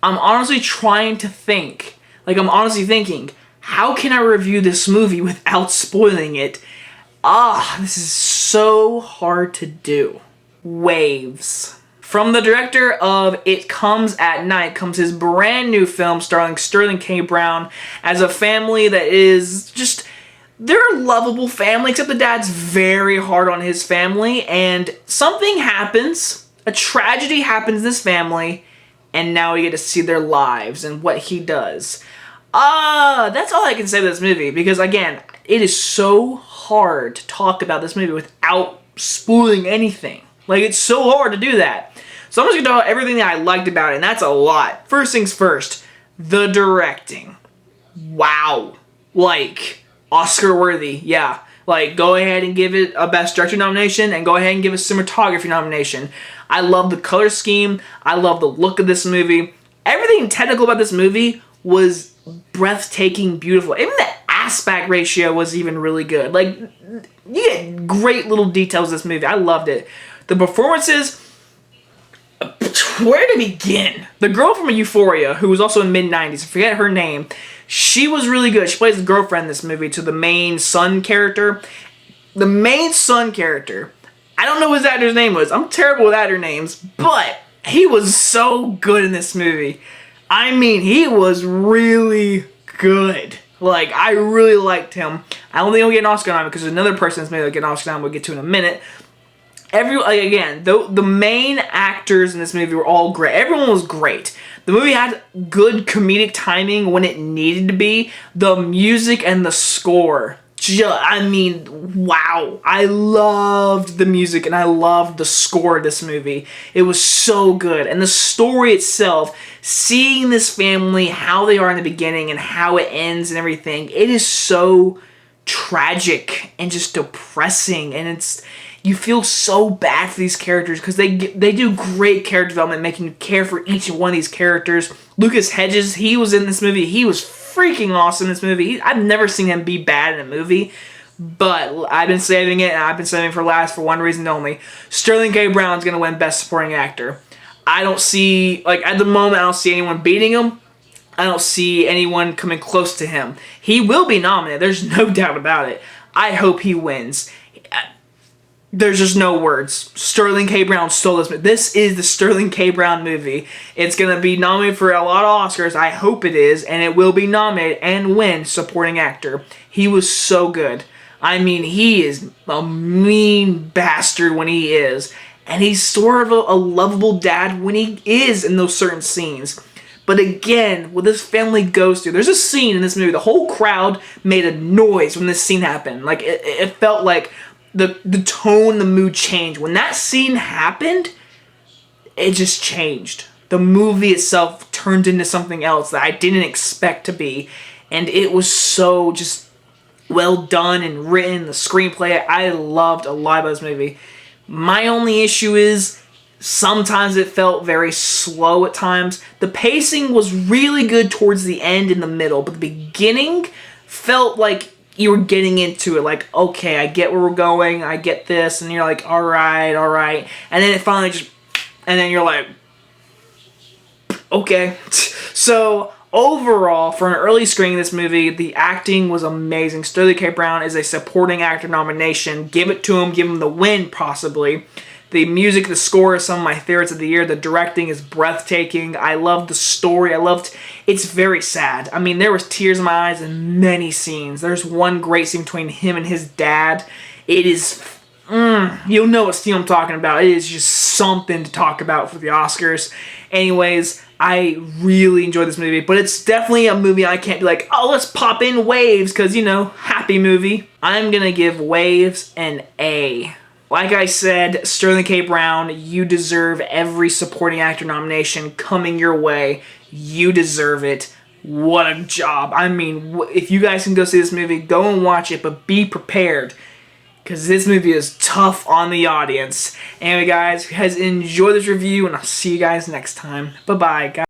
I'm honestly trying to think. Like, I'm honestly thinking, how can I review this movie without spoiling it? This is so hard to do. Waves. From the director of It Comes at Night comes his brand new film starring Sterling K. Brown as a family that is just... They're a lovable family, except the dad's very hard on his family, and something happens. A tragedy happens in this family, and now we get to see their lives and what he does. That's all I can say about this movie, because again, it is so hard to talk about this movie without spoiling anything. Like, it's so hard to do that. So I'm just going to talk about everything that I liked about it, and that's a lot. First things first, the directing. Wow. Like, Oscar-worthy, yeah. Like, go ahead and give it a Best Director nomination, and go ahead and give it a Cinematography nomination. I love the color scheme. I love the look of this movie. Everything technical about this movie was breathtaking, beautiful. Even the aspect ratio was even really good. Like, you get great little details in this movie. I loved it. The performances, where to begin? The girl from Euphoria, who was also in mid-90s, I forget her name, she was really good. She plays the girlfriend in this movie to the main son character. The main son character, I don't know what his actor's name was. I'm terrible with actor names, but he was so good in this movie. I mean, he was really good. Like, I really liked him. I don't think he'll get an Oscar nomination because there's another person that's maybe will get an Oscar nomination we'll get to in a minute. Again, the main actors in this movie were all great. Everyone was great. The movie had good comedic timing when it needed to be. The music and the score, I mean, wow. I loved the music and I loved the score of this movie. It was so good. And the story itself, seeing this family, how they are in the beginning and how it ends and everything, it is so tragic and just depressing, and you feel so bad for these characters because they do great character development, making you care for each one of these characters. Lucas Hedges, he was in this movie. He was freaking awesome in this movie. I've never seen him be bad in a movie, but I've been saving it, and I've been saving it for last for one reason only. Sterling K. Brown's going to win Best Supporting Actor. I don't see, like, at the moment, I don't see anyone beating him. I don't see anyone coming close to him. He will be nominated. There's no doubt about it. I hope he wins. There's just no words. Sterling K. Brown stole this movie. This is the Sterling K. Brown movie. It's going to be nominated for a lot of Oscars. I hope it is. And it will be nominated and win Supporting Actor. He was so good. I mean, he is a mean bastard when he is. And he's sort of a lovable dad when he is in those certain scenes. But again, what this family goes through, there's a scene in this movie, the whole crowd made a noise when this scene happened. Like, it felt like the tone, the mood changed. When that scene happened, it just changed. The movie itself turned into something else that I didn't expect to be. And it was so just well done and written. The screenplay, I loved a lot about this movie. My only issue is sometimes it felt very slow at times. The pacing was really good towards the end and the middle, but the beginning felt like you were getting into it. Like, okay, I get where we're going, I get this, and you're like, alright. And then it finally just, and then you're like, okay. So, overall, for an early screening of this movie, the acting was amazing. Sterling K. Brown is a supporting actor nomination. Give it to him, give him the win, possibly. The music, the score is some of my favorites of the year. The directing is breathtaking. I love the story. It's very sad. I mean, there was tears in my eyes in many scenes. There's one great scene between him and his dad. It is, you'll know what scene I'm talking about. It is just something to talk about for the Oscars. Anyways, I really enjoyed this movie, but it's definitely a movie I can't be like, oh, let's pop in Waves, because, you know, happy movie. I'm going to give Waves an A. Like I said, Sterling K. Brown, you deserve every supporting actor nomination coming your way. You deserve it. What a job. I mean, if you guys can go see this movie, go and watch it, but be prepared, because this movie is tough on the audience. Anyway, guys, enjoy this review, and I'll see you guys next time. Bye-bye, guys.